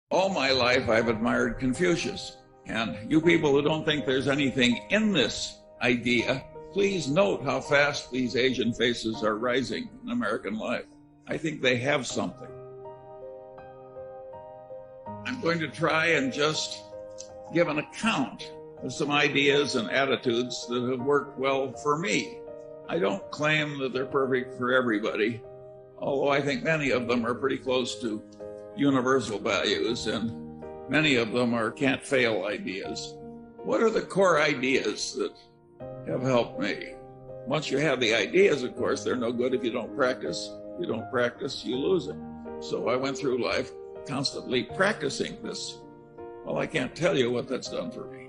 All my life, I've admired Confucius. And you people who don't think there's anything in this idea, please note how fast these Asian faces are rising in American life. I think they have something. I'm going to try and just give an account of some ideas and attitudes that have worked well for me. I don't claim that they're perfect for everybody, although I think many of them are pretty close to universal values, and many of them are can't-fail ideas. What are the core ideas that have helped me? Once you have the ideas, of course, they're no good if you don't practice. If you don't practice, you lose it. So I went through life constantly practicing this. Well, I can't tell you what that's done for me.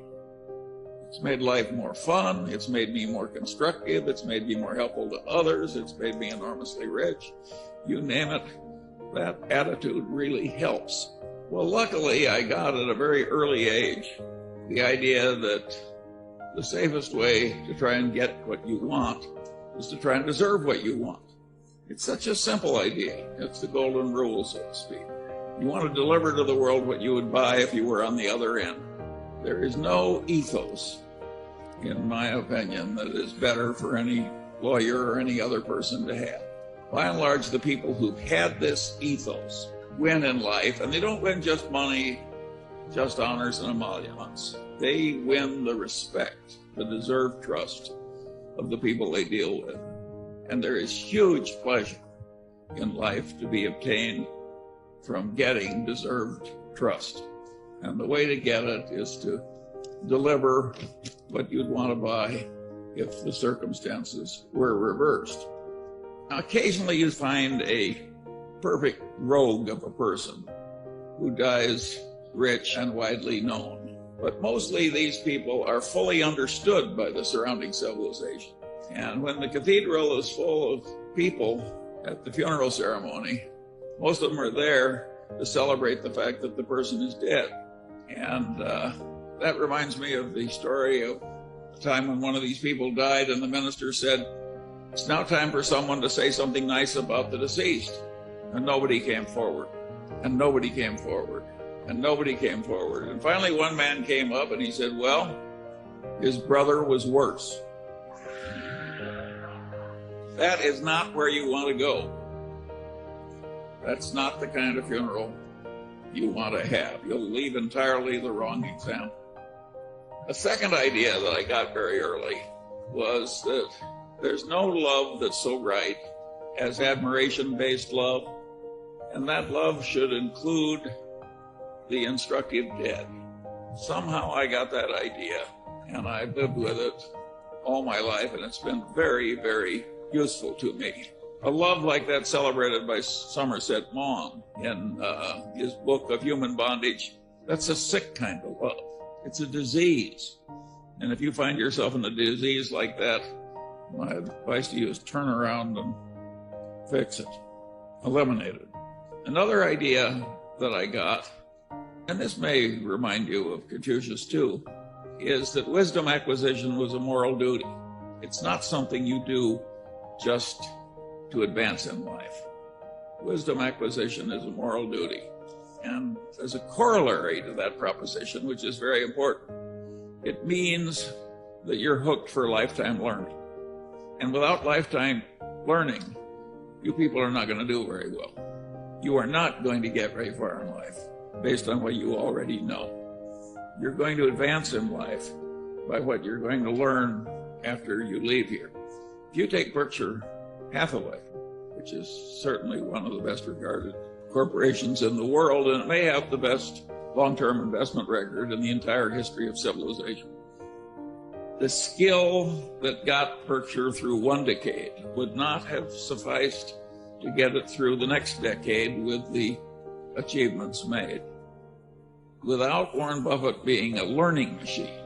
It's made life more fun. It's made me more constructive. It's made me more helpful to others. It's made me enormously rich. You name it, that attitude really helps. Well, luckily, I got at a very early age the idea that the safest way to try and get what you want is to try and deserve what you want. It's such a simple idea. It's the golden rule, so to speak. You want to deliver to the world what you would buy if you were on the other end. There is no ethos, in my opinion, that is better for any lawyer or any other person to have. By and large, the people who've had this ethos win in life, and they don't win just money, just honors and emoluments. They win the respect, the deserved trust of the people they deal with. And there is huge pleasure in life to be obtained from getting deserved trust. And the way to get it is to deliver what you'd want to buy if the circumstances were reversed. Now, occasionally you find a perfect rogue of a person who dies rich and widely known. But mostly these people are fully understood by the surrounding civilization. And when the cathedral is full of people at the funeral ceremony, most of them are there to celebrate the fact that the person is dead. And that reminds me of the story of the time when one of these people died and the minister said, "It's now time for someone to say something nice about the deceased." And nobody came forward. And nobody came forward. And nobody came forward. And finally one man came up and he said, "Well, his brother was worse." That is not where you want to go. That's not the kind of funeral you want to have. You'll leave entirely the wrong example. A second idea that I got very early was that there's no love that's so right as admiration-based love, and that love should include the instructive dead. Somehow I got that idea, and I've lived with it all my life, and it's been very, very useful to me. A love like that celebrated by Somerset Maugham in his book of Human Bondage, that's a sick kind of love. It's a disease. And if you find yourself in a disease like that, my advice to you is turn around and fix it, eliminate it. Another idea that I got, and this may remind you of Confucius too, is that wisdom acquisition was a moral duty. It's not something you do just to advance in life. Wisdom acquisition is a moral duty. And as a corollary to that proposition, which is very important, it means that you're hooked for lifetime learning. And without lifetime learning, you people are not going to do very well. You are not going to get very far in life based on what you already know. You're going to advance in life by what you're going to learn after you leave here. If you take Berkshire Hathaway, which is certainly one of the best regarded corporations in the world, and it may have the best long-term investment record in the entire history of civilization. The skill that got Berkshire through one decade would not have sufficed to get it through the next decade with the achievements made. Without Warren Buffett being a learning machine,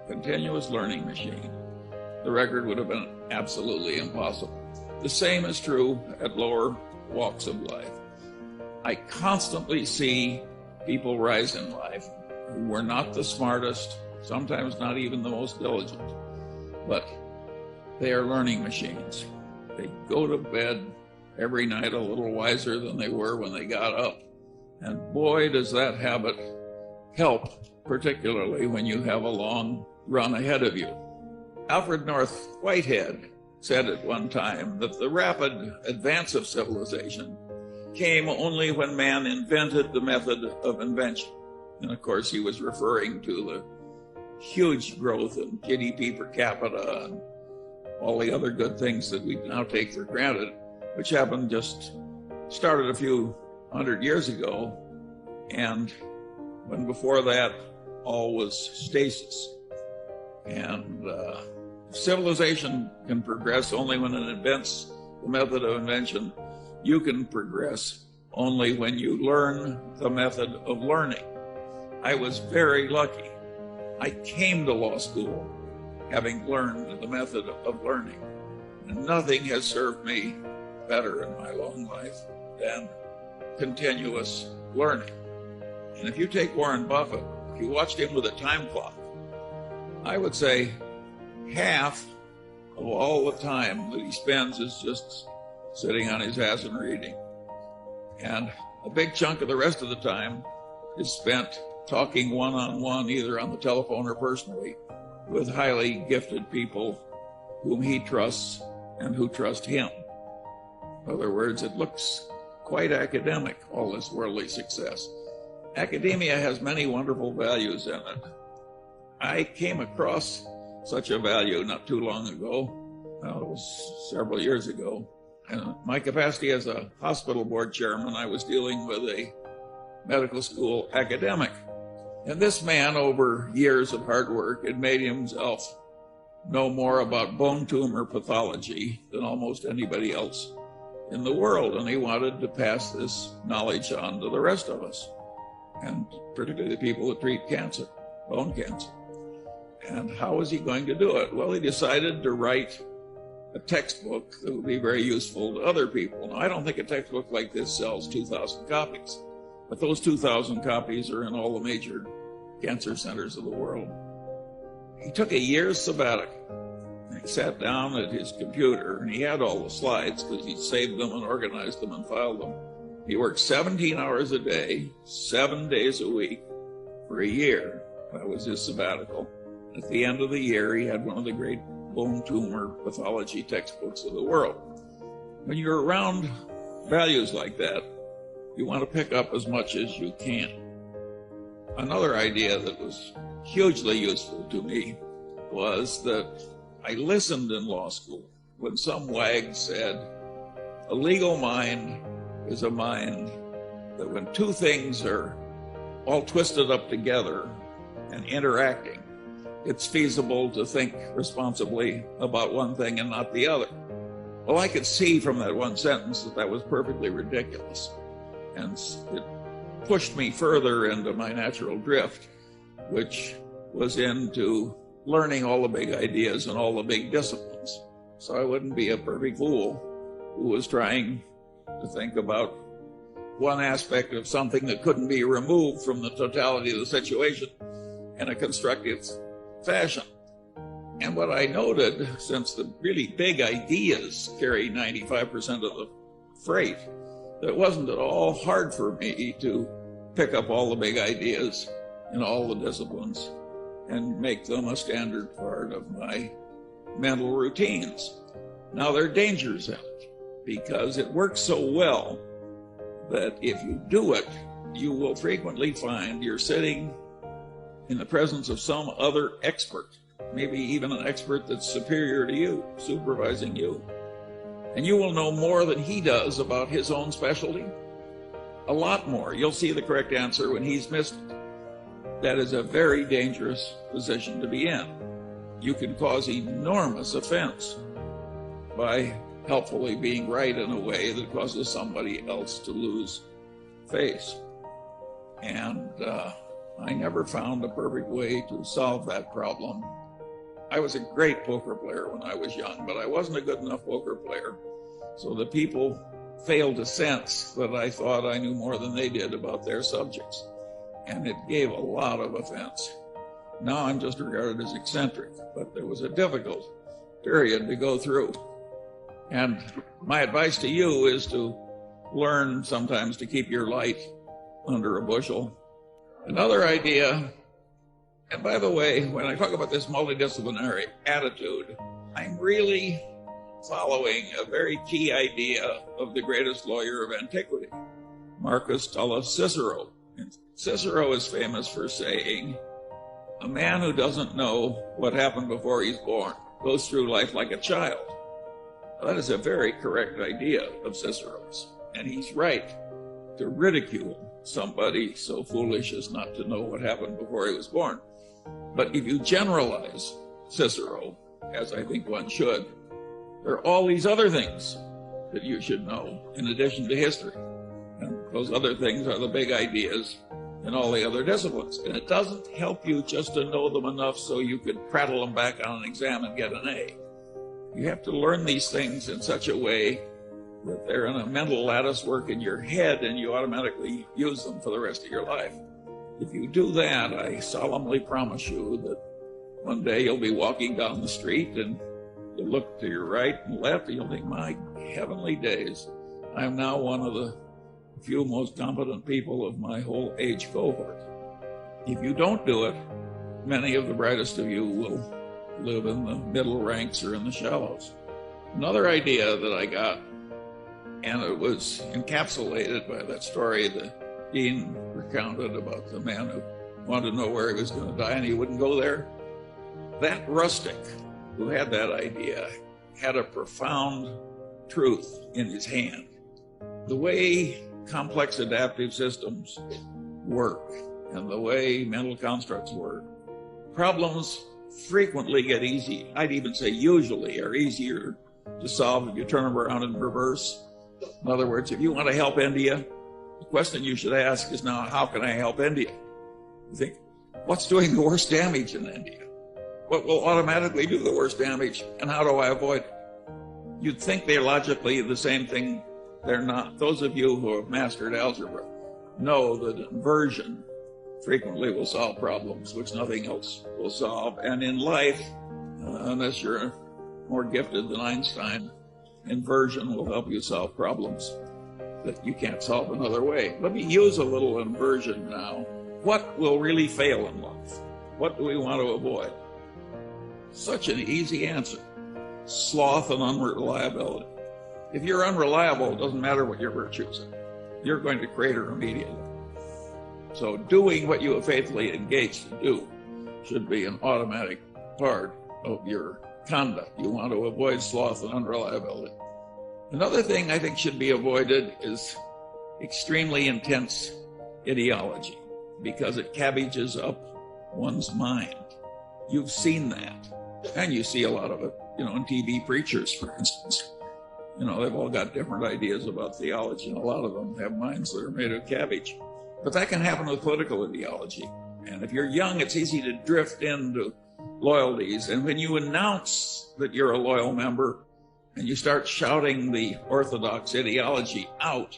continuous learning machine, the record would have been absolutely impossible. The same is true at lower walks of life. I constantly see people rise in life who were not the smartest, sometimes not even the most diligent, but they are learning machines. They go to bed every night a little wiser than they were when they got up. And boy, does that habit help, particularly when you have a long run ahead of you. Alfred North Whitehead said at one time that the rapid advance of civilization came only when man invented the method of invention. And of course, he was referring to the huge growth in GDP per capita and all the other good things that we now take for granted, which happened started a few hundred years ago. And when before that, all was stasis. And civilization can progress only when it invents the method of invention. You can progress only when you learn the method of learning. I was very lucky. I came to law school having learned the method of learning. And nothing has served me better in my long life than continuous learning. And if you take Warren Buffett, if you watched him with a time clock, I would say half of all the time that he spends is just sitting on his ass and reading. And a big chunk of the rest of the time is spent talking one-on-one, either on the telephone or personally, with highly gifted people whom he trusts and who trust him. In other words, it looks quite academic, all this worldly success. Academia has many wonderful values in it. I came across such a value not too long ago. Well, it was several years ago. In my capacity as a hospital board chairman, I was dealing with a medical school academic. And this man, over years of hard work, had made himself know more about bone tumor pathology than almost anybody else in the world. And he wanted to pass this knowledge on to the rest of us, and particularly the people that treat cancer, bone cancer. And how was he going to do it? Well, he decided to write a textbook that would be very useful to other people. Now, I don't think a textbook like this sells 2,000 copies, but those 2,000 copies are in all the major cancer centers of the world. He took a year's sabbatical. He sat down at his computer, and he had all the slides because he saved them and organized them and filed them. He worked 17 hours a day, 7 days a week for a year. That was his sabbatical. At the end of the year, he had one of the great bone tumor pathology textbooks of the world. When you're around values like that, you want to pick up as much as you can. Another idea that was hugely useful to me was that I listened in law school when some wag said, a legal mind is a mind that when two things are all twisted up together and interacting, it's feasible to think responsibly about one thing and not the other. Well, I could see from that one sentence that that was perfectly ridiculous. And it pushed me further into my natural drift, which was into learning all the big ideas and all the big disciplines. So I wouldn't be a perfect fool who was trying to think about one aspect of something that couldn't be removed from the totality of the situation in a constructive fashion. And what I noted, since the really big ideas carry 95% of the freight, that it wasn't at all hard for me to pick up all the big ideas in all the disciplines and make them a standard part of my mental routines. Now, there are dangers in it, because it works so well that if you do it, you will frequently find you're sitting in the presence of some other expert, maybe even an expert that's superior to you, supervising you. And you will know more than he does about his own specialty. A lot more. You'll see the correct answer when he's missed it. That is a very dangerous position to be in. You can cause enormous offense by helpfully being right in a way that causes somebody else to lose face. And I never found a perfect way to solve that problem. I was a great poker player when I was young, but I wasn't a good enough poker player. So the people failed to sense that I thought I knew more than they did about their subjects. And it gave a lot of offense. Now I'm just regarded as eccentric, but there was a difficult period to go through. And my advice to you is to learn sometimes to keep your light under a bushel. Another idea, and by the way, when I talk about this multidisciplinary attitude, I'm really following a very key idea of the greatest lawyer of antiquity, Marcus Tullius Cicero. And Cicero is famous for saying, a man who doesn't know what happened before he's born goes through life like a child. That is a very correct idea of Cicero's, and he's right to ridicule somebody so foolish as not to know what happened before he was born. But if you generalize Cicero, as I think one should, there are all these other things that you should know in addition to history. And those other things are the big ideas in all the other disciplines. And it doesn't help you just to know them enough so you could prattle them back on an exam and get an A. You have to learn these things in such a way that they're in a mental lattice work in your head and you automatically use them for the rest of your life. If you do that, I solemnly promise you that one day you'll be walking down the street and you'll look to your right and left and you'll think, my heavenly days, I'm now one of the few most competent people of my whole age cohort. If you don't do it, many of the brightest of you will live in the middle ranks or in the shallows. Another idea that I got, and it was encapsulated by that story the dean recounted about the man who wanted to know where he was going to die and he wouldn't go there. That rustic who had that idea had a profound truth in his hand. The way complex adaptive systems work and the way mental constructs work, problems frequently get easy. I'd even say usually are easier to solve if you turn them around in reverse. In other words, if you want to help India, the question you should ask is now, how can I help India? You think, what's doing the worst damage in India? What will automatically do the worst damage, and how do I avoid it? You'd think they're logically the same thing. They're not. Those of you who have mastered algebra know that inversion frequently will solve problems which nothing else will solve. And in life, unless you're more gifted than Einstein, inversion will help you solve problems that you can't solve another way. Let me use a little inversion now. What will really fail in life? What do we want to avoid? Such an easy answer. Sloth and unreliability. If you're unreliable, it doesn't matter what your virtues are. You're going to crater immediately. So doing what you have faithfully engaged to do should be an automatic part of your conduct. You want to avoid sloth and unreliability. Another thing I think should be avoided is extremely intense ideology, because it cabbages up one's mind. You've seen that, and you see a lot of it, in TV preachers, for instance. They've all got different ideas about theology, and a lot of them have minds that are made of cabbage. But that can happen with political ideology. And if you're young, it's easy to drift into loyalties. And when you announce that you're a loyal member and you start shouting the orthodox ideology out,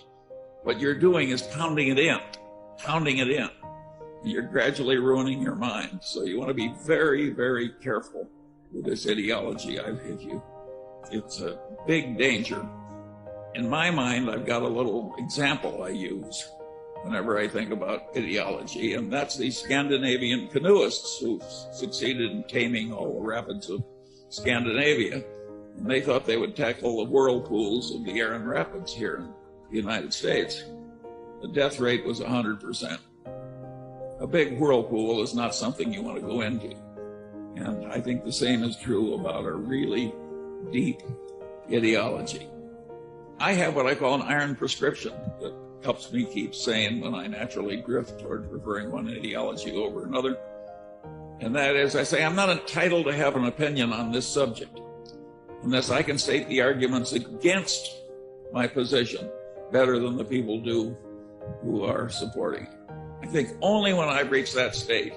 what you're doing is pounding it in. And you're gradually ruining your mind. So you want to be very, very careful with this ideology. It's a big danger. In my mind, I've got a little example I use whenever I think about ideology, and that's the Scandinavian canoeists who succeeded in taming all the rapids of Scandinavia. And they thought they would tackle the whirlpools of the Erin Rapids here in the United States. The death rate was 100%. A big whirlpool is not something you want to go into. And I think the same is true about a really deep ideology. I have what I call an iron prescription that helps me keep sane when I naturally drift toward preferring one ideology over another. And that is, I say, I'm not entitled to have an opinion on this subject unless I can state the arguments against my position better than the people do who are supporting it. I think only when I've reached that state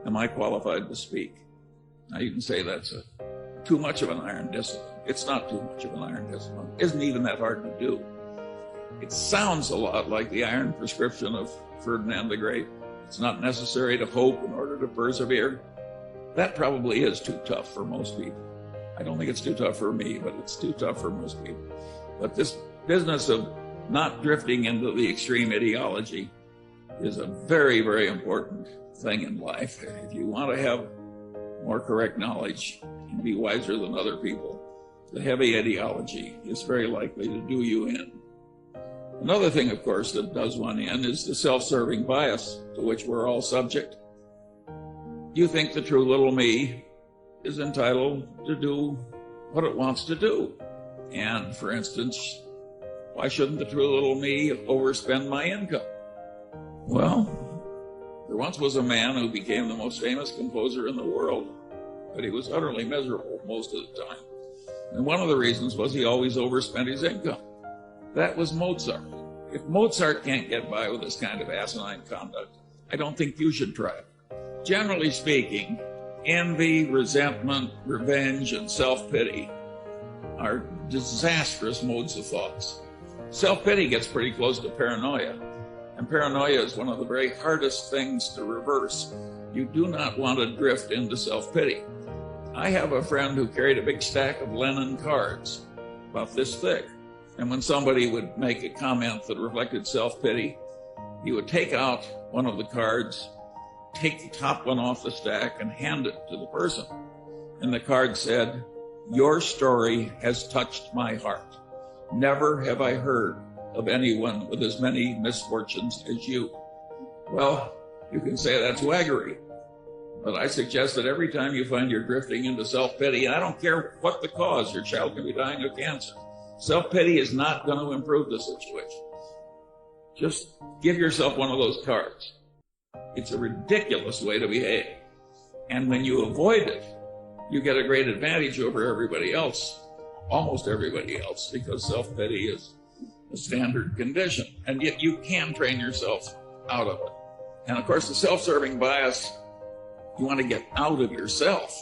am I qualified to speak. Now you can say that's too much of an iron discipline. It's not too much of an iron discipline. It isn't even that hard to do. It sounds a lot like the iron prescription of Ferdinand the Great. It's not necessary to hope in order to persevere. That probably is too tough for most people. I don't think it's too tough for me, but it's too tough for most people. But this business of not drifting into the extreme ideology, is a very, very important thing in life. If you want to have more correct knowledge and be wiser than other people, the heavy ideology is very likely to do you in. Another thing, of course, that does one in is the self-serving bias to which we're all subject. You think the true little me is entitled to do what it wants to do. And, for instance, why shouldn't the true little me overspend my income? Well, there once was a man who became the most famous composer in the world, but he was utterly miserable most of the time. And one of the reasons was he always overspent his income. That was Mozart. If Mozart can't get by with this kind of asinine conduct, I don't think you should try it. Generally speaking, envy, resentment, revenge, and self-pity are disastrous modes of thoughts. Self-pity gets pretty close to paranoia, and paranoia is one of the very hardest things to reverse. You do not want to drift into self-pity. I have a friend who carried a big stack of Lenin cards, about this thick, and when somebody would make a comment that reflected self-pity, he would take out one of the cards, take the top one off the stack, and hand it to the person. And the card said, "Your story has touched my heart. Never have I heard of anyone with as many misfortunes as you." Well, you can say that's waggery, but I suggest that every time you find you're drifting into self-pity, and I don't care what the cause, your child can be dying of cancer, self-pity is not going to improve the situation. Just give yourself one of those cards. It's a ridiculous way to behave. And when you avoid it, you get a great advantage over everybody else, almost everybody else, because self-pity is a standard condition. And yet you can train yourself out of it. And of course, the self-serving bias, you want to get out of yourself,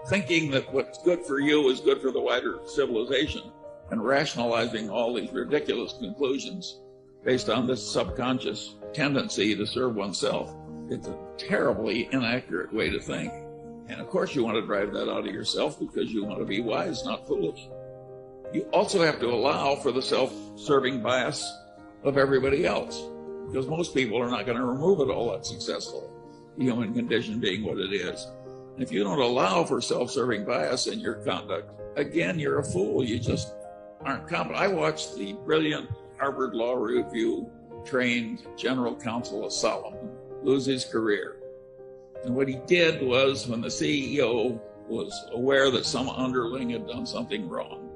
thinking that what's good for you is good for the wider civilization, and rationalizing all these ridiculous conclusions based on this subconscious tendency to serve oneself. It's a terribly inaccurate way to think. And of course you want to drive that out of yourself because you want to be wise, not foolish. You also have to allow for the self-serving bias of everybody else, because most people are not going to remove it all that successfully, the human condition being what it is. And if you don't allow for self-serving bias in your conduct, again, you're a fool. You just aren't competent. I watched the brilliant Harvard Law Review trained general counsel of Solomon lose his career. And what he did was, when the CEO was aware that some underling had done something wrong,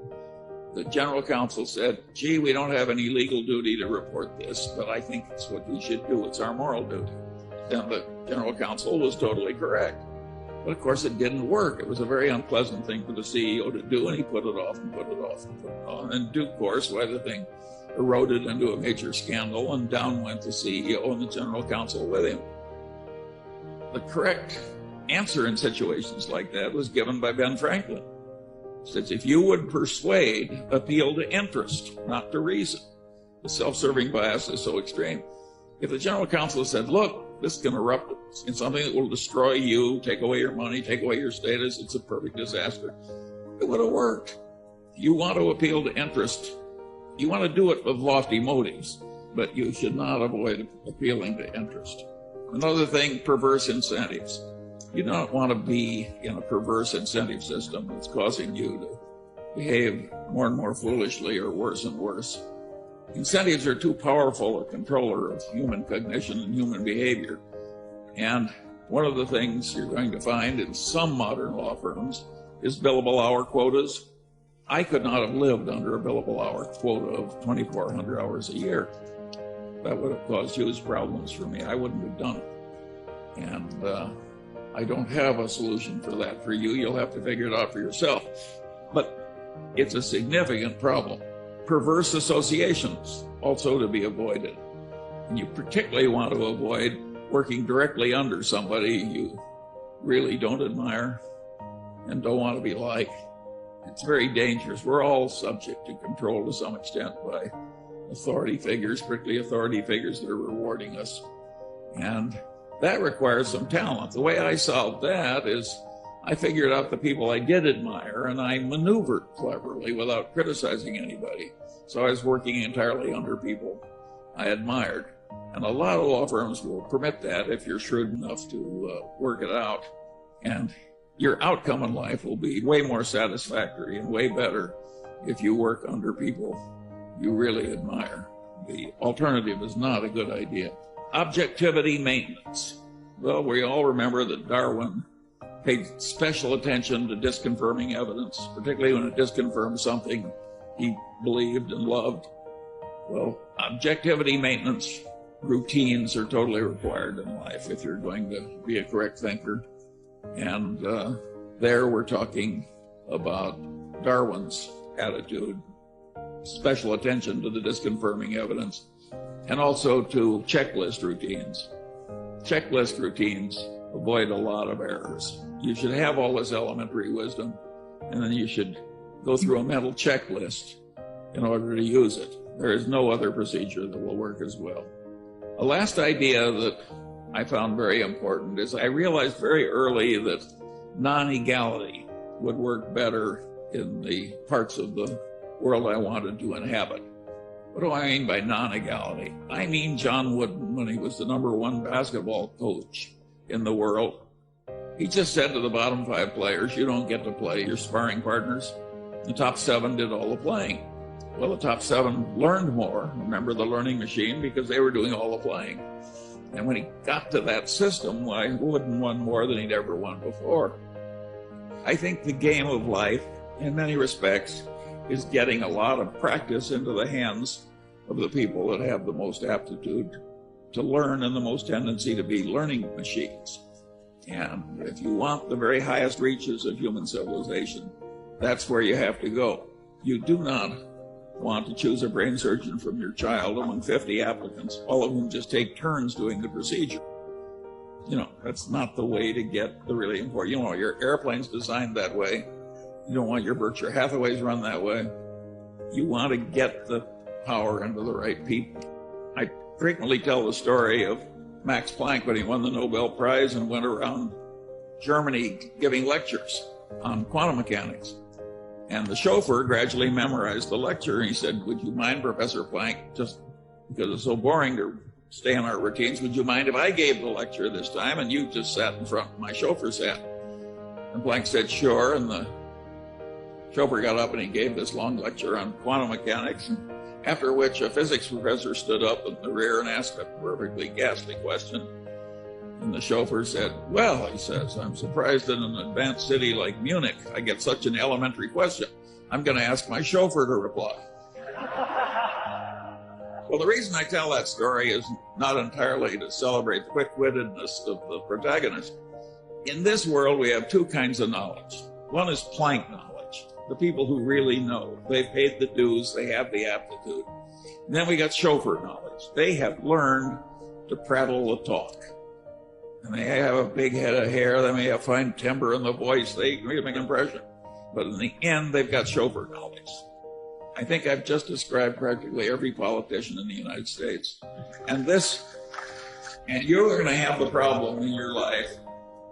the general counsel said, "Gee, we don't have any legal duty to report this, but I think it's what we should do. It's our moral duty." And the general counsel was totally correct. But of course it didn't work. It was a very unpleasant thing for the CEO to do, and he put it off and put it off and put it on. And in due course, why the thing eroded into a major scandal, and down went the CEO and the general counsel with him. The correct answer in situations like that was given by Ben Franklin. He says, if you would persuade, appeal to interest, not to reason. The self-serving bias is so extreme. If the general counsel said, look, this can erupt in something that will destroy you, take away your money, take away your status, it's a perfect disaster, it would have worked. You want to appeal to interest, you want to do it with lofty motives, but you should not avoid appealing to interest. Another thing, perverse incentives. You don't want to be in a perverse incentive system that's causing you to behave more and more foolishly or worse and worse. Incentives are too powerful a controller of human cognition and human behavior. And one of the things you're going to find in some modern law firms is billable hour quotas. I could not have lived under a billable hour quota of 2,400 hours a year. That would have caused huge problems for me. I wouldn't have done it. And I don't have a solution for that for you. You'll have to figure it out for yourself. But it's a significant problem. Perverse associations also to be avoided. And you particularly want to avoid working directly under somebody you really don't admire and don't want to be like. It's very dangerous. We're all subject to control to some extent by authority figures, particularly authority figures that are rewarding us. And that requires some talent. The way I solved that is I figured out the people I did admire and I maneuvered cleverly without criticizing anybody. So I was working entirely under people I admired. And a lot of law firms will permit that if you're shrewd enough to work it out. And your outcome in life will be way more satisfactory and way better if you work under people you really admire. The alternative is not a good idea. Objectivity maintenance. Well, we all remember that Darwin paid special attention to disconfirming evidence, particularly when it disconfirmed something he believed and loved. Well, objectivity maintenance routines are totally required in life if you're going to be a correct thinker. And there we're talking about Darwin's attitude, special attention to the disconfirming evidence, and also to checklist routines. Checklist routines avoid a lot of errors. You should have all this elementary wisdom, and then you should go through a mental checklist in order to use it. There is no other procedure that will work as well. A last idea that I found very important is I realized very early that non-egality would work better in the parts of the world I wanted to inhabit. What do I mean by non-egality? I mean John Wooden, when he was the #1 basketball coach in the world, he just said to the bottom 5 players, you don't get to play, your sparring partners. The top 7 did all the playing. Well, the top 7 learned more, remember the learning machine, because they were doing all the playing. And when he got to that system, Wooden won more than he'd ever won before. I think the game of life, in many respects, is getting a lot of practice into the hands of the people that have the most aptitude to learn and the most tendency to be learning machines. And if you want the very highest reaches of human civilization, that's where you have to go. You do not want to choose a brain surgeon from your child among 50 applicants, all of whom just take turns doing the procedure. That's not the way to get the really important. Your airplane's designed that way. You don't want your Berkshire Hathaways run that way. You want to get the power into the right people. I frequently tell the story of Max Planck when he won the Nobel Prize and went around Germany giving lectures on quantum mechanics. And the chauffeur gradually memorized the lecture, and he said, would you mind, Professor Planck, just because it's so boring to stay on our routines, would you mind if I gave the lecture this time and you just sat in front, my chauffeur sat? And Planck said, sure, and the chauffeur got up and he gave this long lecture on quantum mechanics, after which a physics professor stood up in the rear and asked a perfectly ghastly question. And the chauffeur said, well, he says, I'm surprised that in an advanced city like Munich, I get such an elementary question. I'm going to ask my chauffeur to reply. Well, the reason I tell that story is not entirely to celebrate the quick-wittedness of the protagonist. In this world, we have 2 kinds of knowledge. One is Planck knowledge, the people who really know. They've paid the dues, they have the aptitude. And then we got chauffeur knowledge. They have learned to prattle the talk. And they have a big head of hair, they may have fine timbre in the voice, they make an impression. But in the end, they've got chauffeur knowledge. I think I've just described practically every politician in the United States. And you're going to have the problem in your life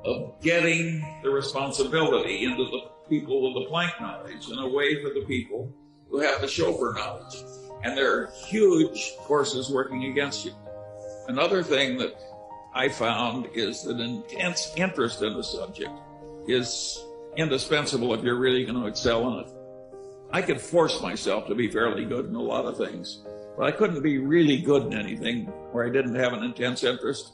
of getting the responsibility into the people with the Planck knowledge and away for the people who have the chauffeur knowledge. And there are huge forces working against you. Another thing that I found is that intense interest in the subject is indispensable if you're really going to excel in it. I could force myself to be fairly good in a lot of things, but I couldn't be really good in anything where I didn't have an intense interest.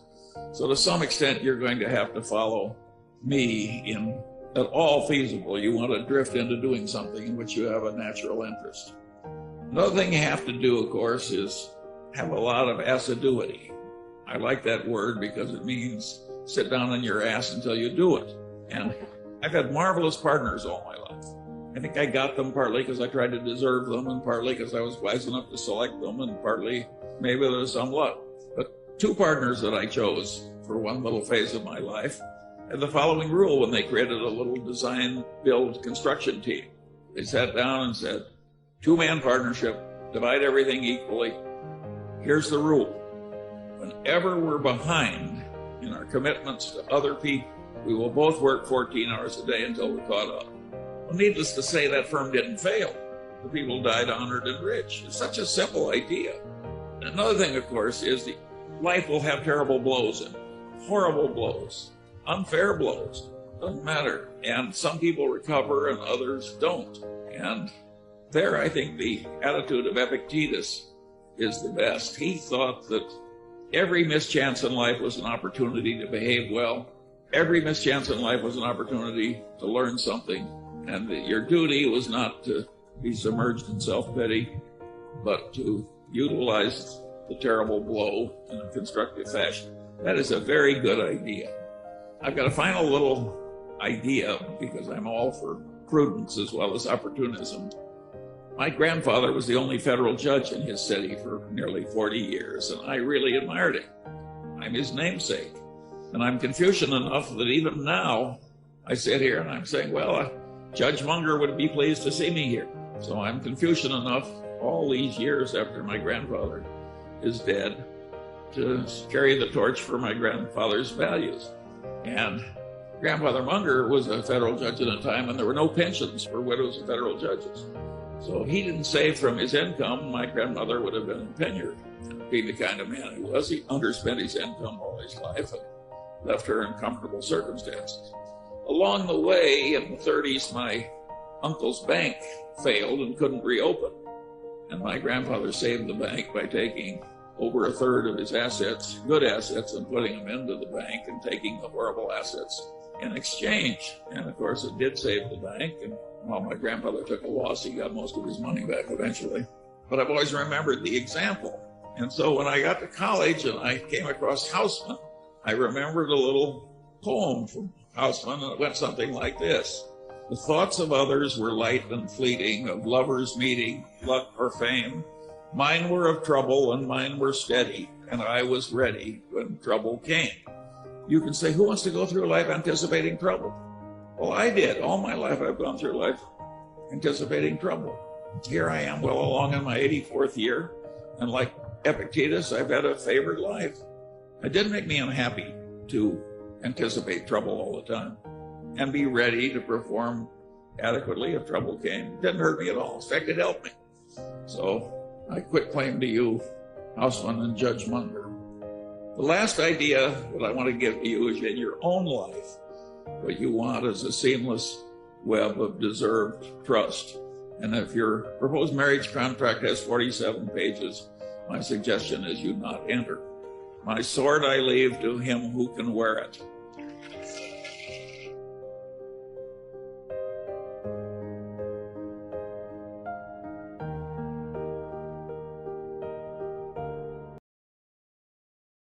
So to some extent, you're going to have to follow me in at all feasible. You want to drift into doing something in which you have a natural interest. Another thing you have to do, of course, is have a lot of assiduity. I like that word because it means sit down on your ass until you do it. And I've had marvelous partners all my life. I think I got them partly because I tried to deserve them, and partly because I was wise enough to select them, and partly maybe there was some luck. But 2 partners that I chose for one little phase of my life had the following rule when they created a little design, build, construction team. They sat down and said, 2-man partnership, divide everything equally. Here's the rule. Whenever we're behind in our commitments to other people, we will both work 14 hours a day until we're caught up. Well, needless to say, that firm didn't fail. The people died honored and rich. It's such a simple idea. Another thing, of course, is the life will have terrible blows in it, horrible blows, unfair blows, doesn't matter. And some people recover and others don't. And there, I think the attitude of Epictetus is the best. He thought that every mischance in life was an opportunity to behave well. Every mischance in life was an opportunity to learn something. And that your duty was not to be submerged in self-pity, but to utilize the terrible blow in a constructive fashion. That is a very good idea. I've got a final little idea, because I'm all for prudence as well as opportunism. My grandfather was the only federal judge in his city for nearly 40 years, and I really admired him. I'm his namesake. And I'm Confucian enough that even now I sit here and I'm saying, well, Judge Munger would be pleased to see me here. So I'm Confucian enough all these years after my grandfather is dead to carry the torch for my grandfather's values. And Grandfather Munger was a federal judge at a time when there were no pensions for widows of federal judges. So he didn't save from his income. My grandmother would have been impenured. Being the kind of man he was, he underspent his income all his life and left her in comfortable circumstances. Along the way, in the 30s, my uncle's bank failed and couldn't reopen. And my grandfather saved the bank by taking over a third of his assets, good assets, and putting them into the bank and taking the horrible assets in exchange. And of course, it did save the bank. And while my grandfather took a loss, he got most of his money back eventually. But I've always remembered the example. And so when I got to college and I came across Houseman, I remembered a little poem from Houseman, and it went something like this. The thoughts of others were light and fleeting, of lovers meeting, luck or fame. Mine were of trouble and mine were steady, and I was ready when trouble came. You can say, who wants to go through life anticipating trouble? Well, I did. All my life I've gone through life anticipating trouble. Here I am well along in my 84th year, and like Epictetus, I've had a favored life. It didn't make me unhappy to anticipate trouble all the time and be ready to perform adequately if trouble came. It didn't hurt me at all. In fact, it helped me. So I quit claim to you, Houseman and Judge Munger. The last idea that I want to give to you is in your own life, what you want is a seamless web of deserved trust. And if your proposed marriage contract has 47 pages, my suggestion is you not enter. My sword I leave to him who can wear it.